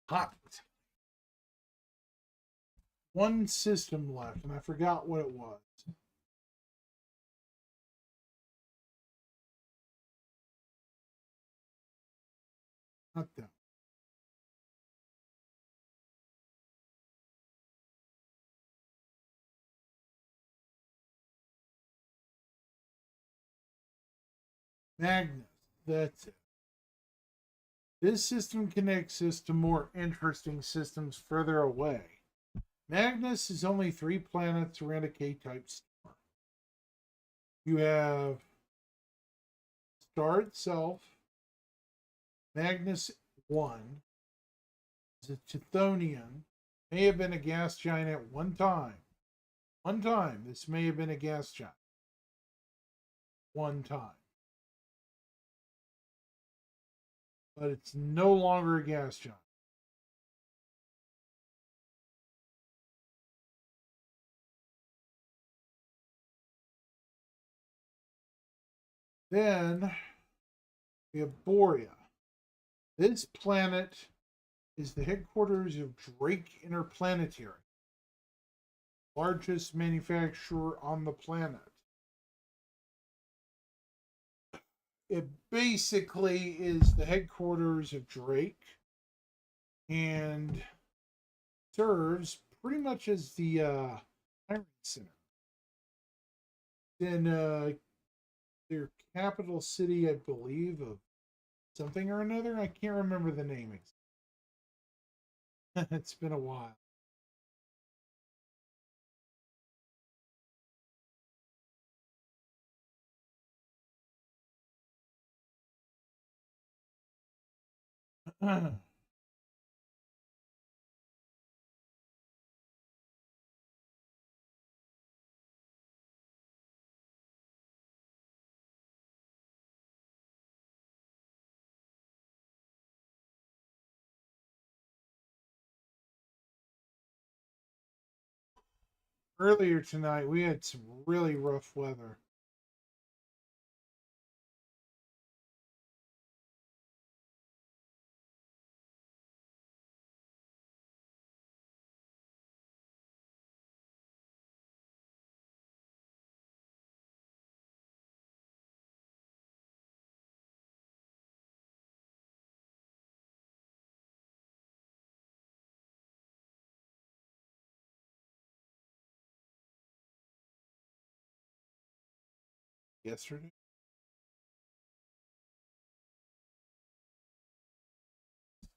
hot. One system left, and I forgot what it was. Not that. Magnus. That's it. This system connects us to more interesting systems further away. Magnus is only 3 planets around a K-type star. You have star itself, Magnus 1, is a Chthonian, may have been a gas giant at one time. One time, this may have been a gas giant. One time. But it's no longer a gas giant. Then we have Borea. This planet is the headquarters of Drake Interplanetary, largest manufacturer on the planet. It basically is the headquarters of Drake and serves pretty much as the hiring center. Then their capital city, I believe, of something or another. I can't remember the name. It's been a while. Earlier tonight, we had some really rough weather. Yesterday. I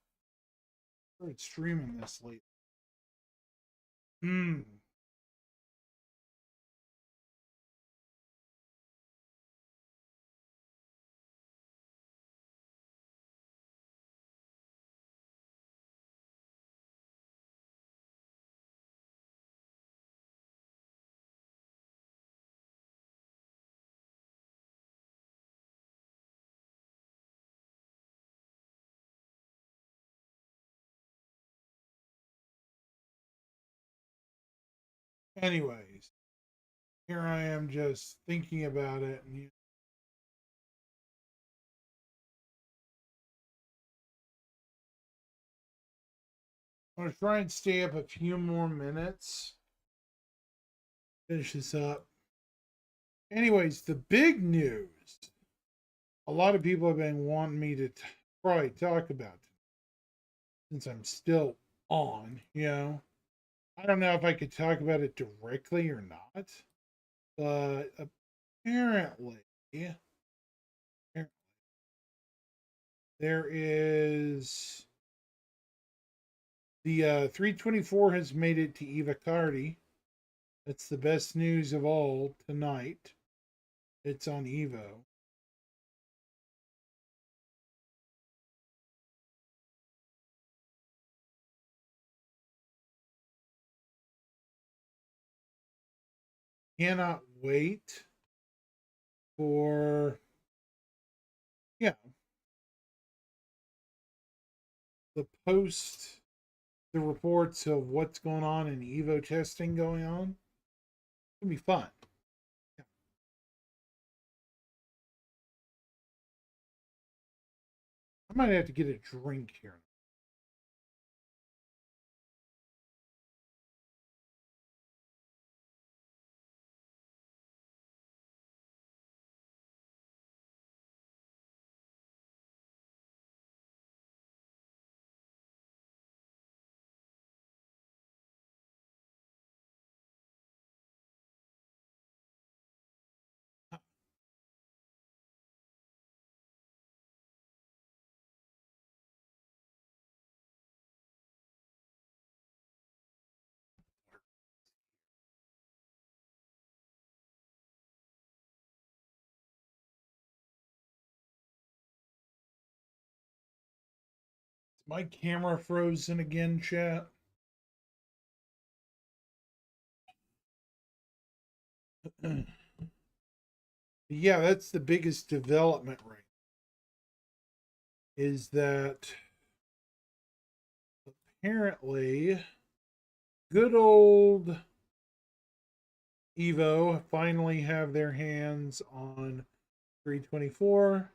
started streaming this late. Hmm. Anyways, here I am just thinking about it, and I'm gonna try and stay up a few more minutes. Finish this up. Anyways, the big news. A lot of people have been wanting me to probably talk about since I'm still on, you know. I don't know if I could talk about it directly or not, but apparently, there is the 324 has made it to Eva Cardi. That's the best news of all tonight. It's on Evo. Cannot wait for, yeah, the post, the reports of what's going on in Evo testing going on. It's gonna be fun. Yeah. I might have to get a drink here. My camera frozen again, chat. Yeah, that's the biggest development right. Is that apparently good old Evo finally have their hands on 324,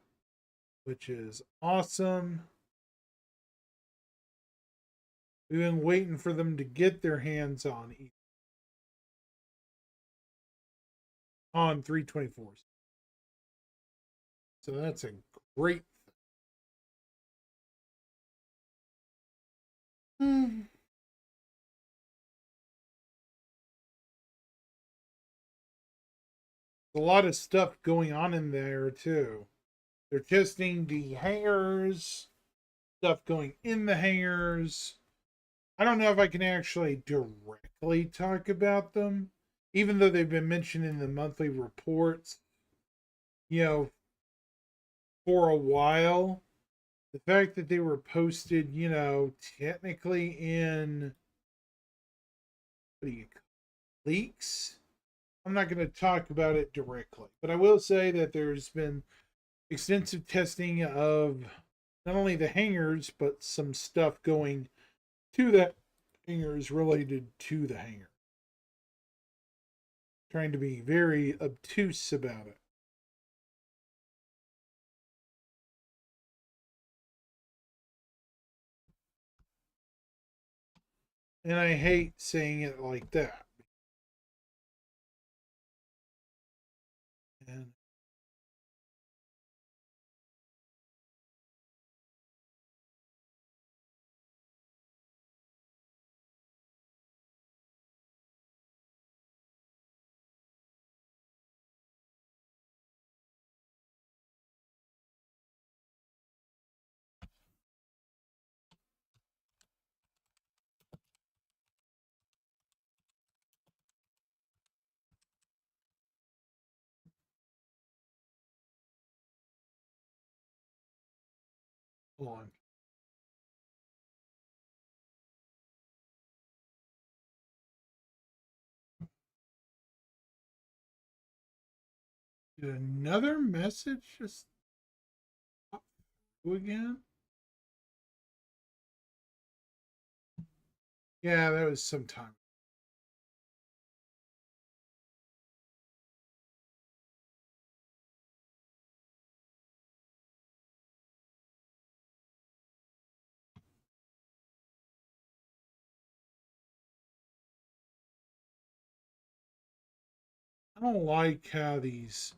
which is awesome. We've been waiting for them to get their hands on 324s. So that's a great thing. A lot of stuff going on in there too. They're testing the hangers, stuff going in the hangers. I don't know if I can actually directly talk about them, even though they've been mentioned in the monthly reports, you know, for a while. The fact that they were posted, technically in what do you leaks? I'm not going to talk about it directly, but I will say that there's been extensive testing of not only the hangers, but some stuff going to the hangers related to the hanger. Trying to be very obtuse about it. And I hate saying it like that. And hold on. Did another message just pop through again? Yeah, that was some time. I don't like how these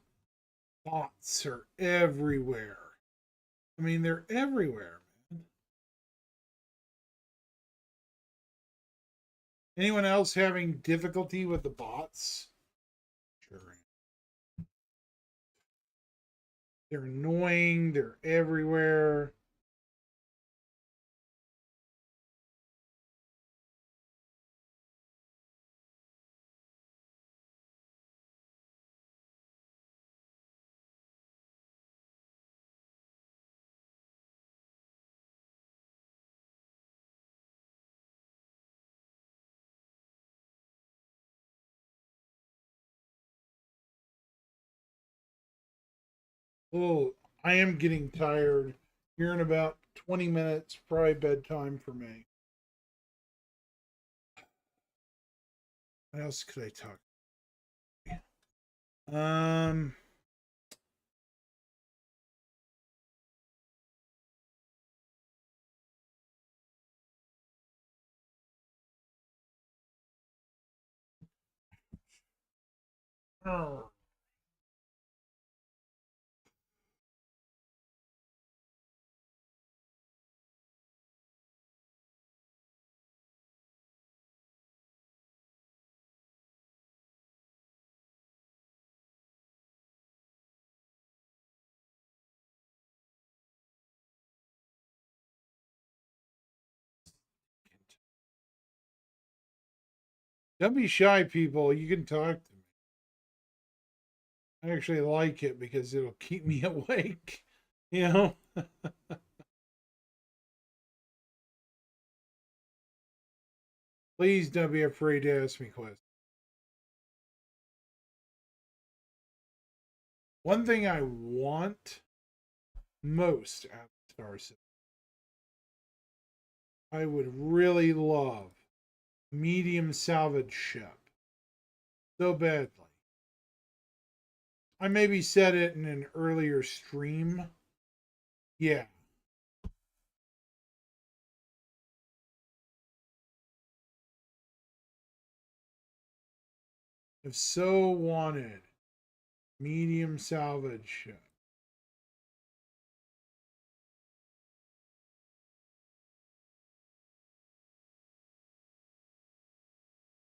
bots are everywhere. I mean, they're everywhere, man. Anyone else having difficulty with the bots? Sure. They're annoying. They're everywhere. Oh, I am getting tired. Here in about 20 minutes, probably bedtime for me. What else could I talk? Um, oh, don't be shy, people. You can talk to me. I actually like it because it'll keep me awake. You know, Please don't be afraid to ask me questions. One thing I want most out of Star Citizen, I would really love medium salvage ship so badly. I maybe said it in an earlier stream. Yeah. If so wanted, medium salvage ship.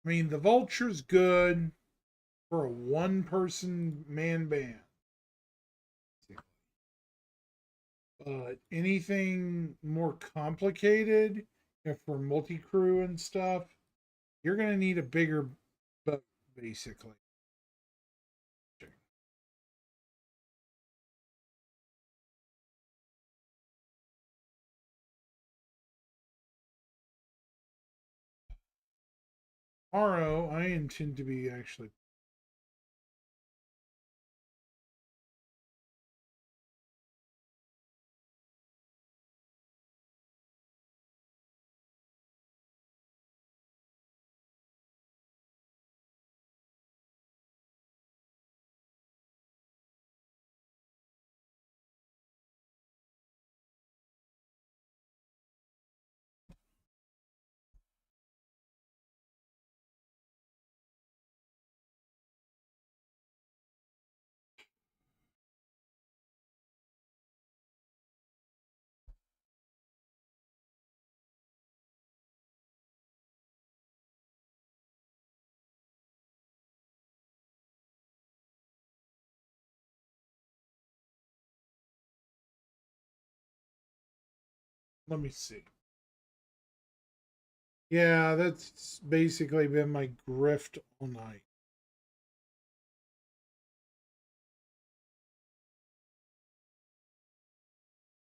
I mean, the Vulture's good for a one person man band. But anything more complicated, if for multi crew and stuff, you're going to need a bigger boat, basically. Tomorrow, I intend to be actually. Let me see. Yeah, that's basically been my grift all night.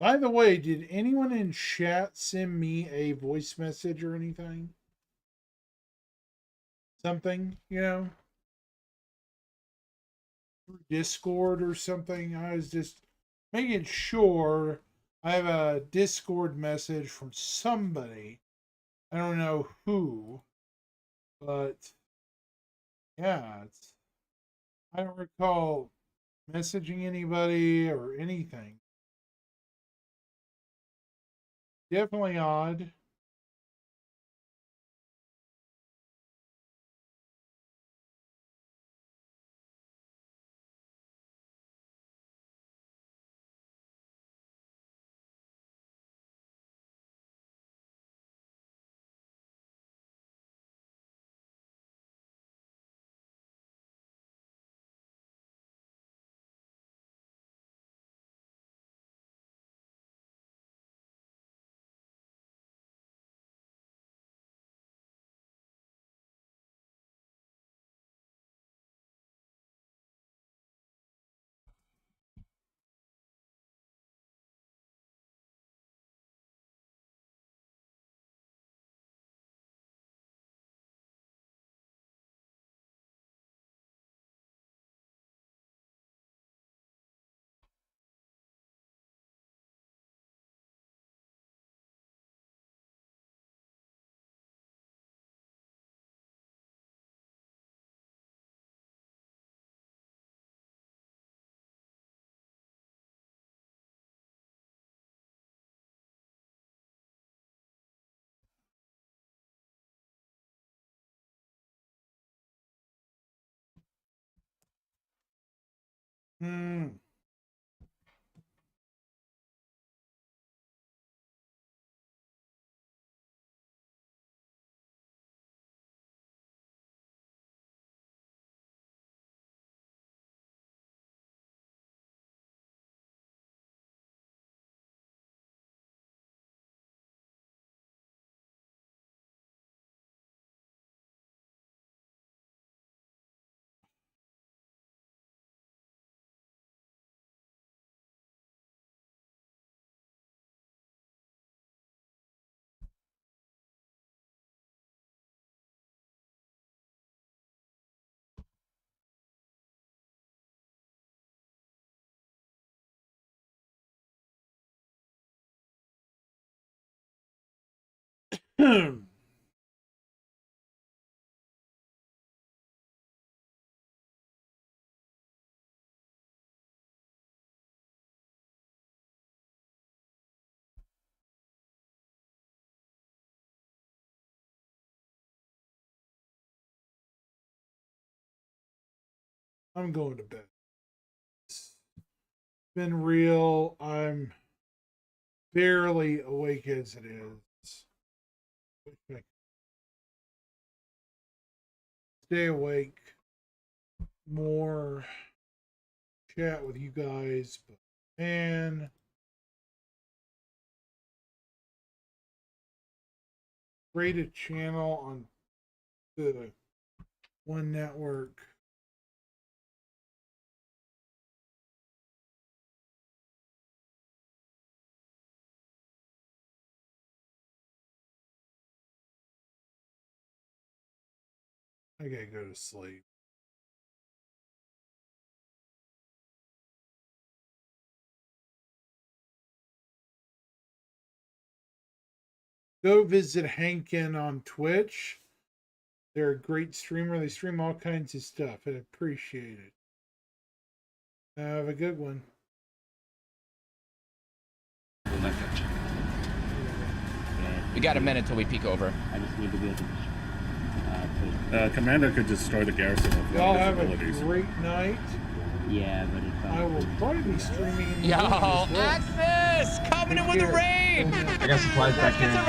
By the way, did anyone in chat send me a voice message or anything? Something, through Discord or something? I was just making sure. I have a Discord message from somebody. I don't know who, but yeah, I don't recall messaging anybody or anything. Definitely odd. Hmm. I'm going to bed. It's been real. I'm barely awake as it is. Stay awake. More chat with you guys, but man, create a channel on the One Network. I gotta go to sleep. Go visit Hankin on Twitch. They're a great streamer. They stream all kinds of stuff. I appreciate it. Have a good one. We got a minute till we peek over. I just need to be able to. Commander could destroy the garrison with one Y'all of his have a abilities. great night. Yeah, but if I will probably be streaming. Yo, Axis coming in with the raid. I got supplies back here.